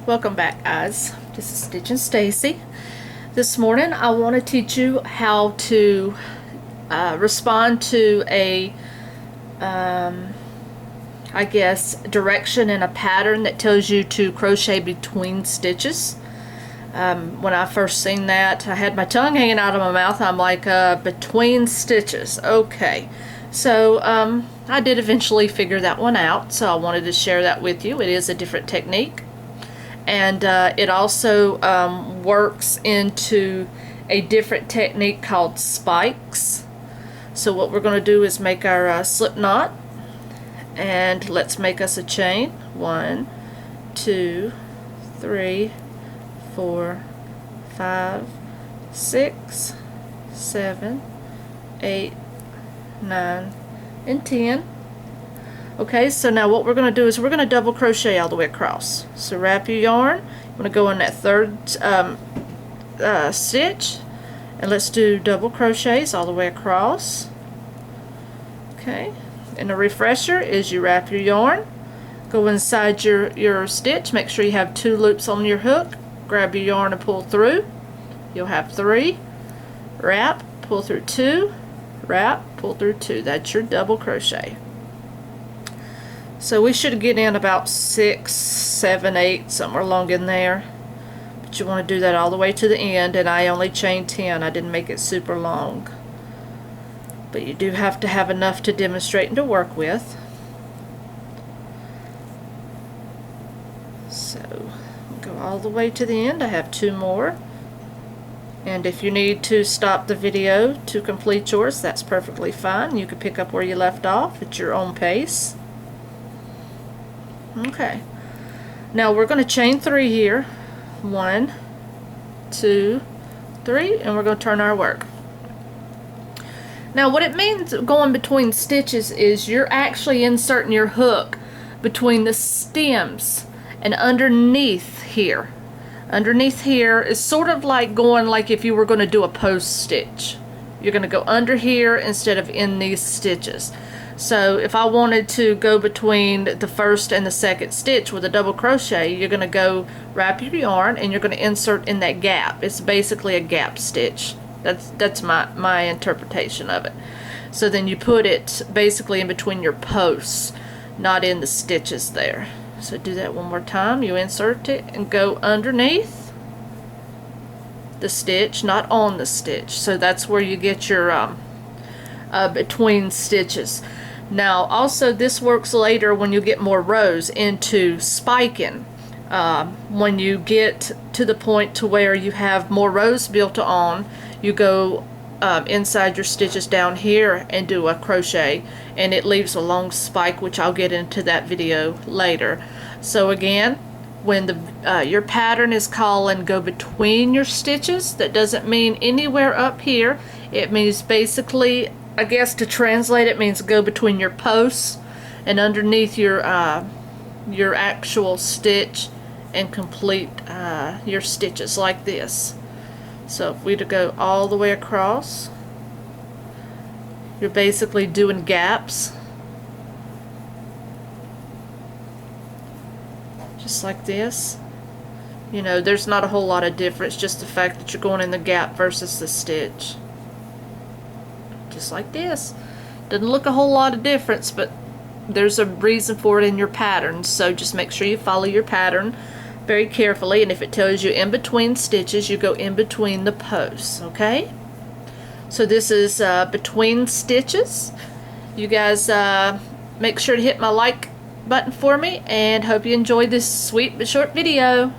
Welcome back, guys. This is Stitch and Stacy. This morning I want to teach you how to respond to a I guess direction in a pattern that tells you to crochet between stitches. When I first seen that, I had my tongue hanging out of my mouth. I'm like, between stitches, okay. So I did eventually figure that one out, so I wanted to share that with you. It is a different technique, and it also works into a different technique called spikes. So what we're going to do is make our slip knot, and let's make us a chain. 1, 2, 3, 4, 5, 6, 7, 8, 9, and 10. Okay, so now what we're going to do is we're going to double crochet all the way across. So wrap your yarn. You want to go in that third stitch, and let's do double crochets all the way across. Okay, and the refresher is you wrap your yarn, go inside your stitch, make sure you have 2 loops on your hook, grab your yarn and pull through. You'll have 3, wrap, pull through 2, wrap, pull through 2. That's your double crochet. So we should get in about 6, 7, 8, somewhere along in there. But you want to do that all the way to the end, and I only chained 10. I didn't make it super long. But you do have to have enough to demonstrate and to work with. So go all the way to the end. I have 2 more. And if you need to stop the video to complete yours, that's perfectly fine. You can pick up where you left off at your own pace. Okay, now we're going to chain 3 here. 1, 2, 3, and we're going to turn our work. Now what it means going between stitches is you're actually inserting your hook between the stems and underneath here. Underneath here is sort of like going like if you were going to do a post stitch. You're going to go under here instead of in these stitches. So if I wanted to go between the first and the second stitch with a double crochet, you're going to go wrap your yarn and you're going to insert in that gap. It's basically a gap stitch. That's my interpretation of it. So then you put it basically in between your posts, not in the stitches there. So do that one more time. You insert it and go underneath the stitch, not on the stitch. So that's where you get your between stitches. Now also this works later when you get more rows into spiking. When you get to the point to where you have more rows built on, you go inside your stitches down here and do a crochet, and it leaves a long spike, which I'll get into that video later. So again, when your pattern is calling go between your stitches, that doesn't mean anywhere up here. It means basically, I guess to translate, it means go between your posts and underneath your actual stitch, and complete your stitches like this. So if we to go all the way across, you're basically doing gaps, just like this. You know, there's not a whole lot of difference, just the fact that you're going in the gap versus the stitch. Just like this. Doesn't look a whole lot of difference, but there's a reason for it in your pattern. So just make sure you follow your pattern very carefully, and if it tells you in between stitches, you go in between the posts. Okay, so this is between stitches. You guys make sure to hit my like button for me, and hope you enjoyed this sweet but short video.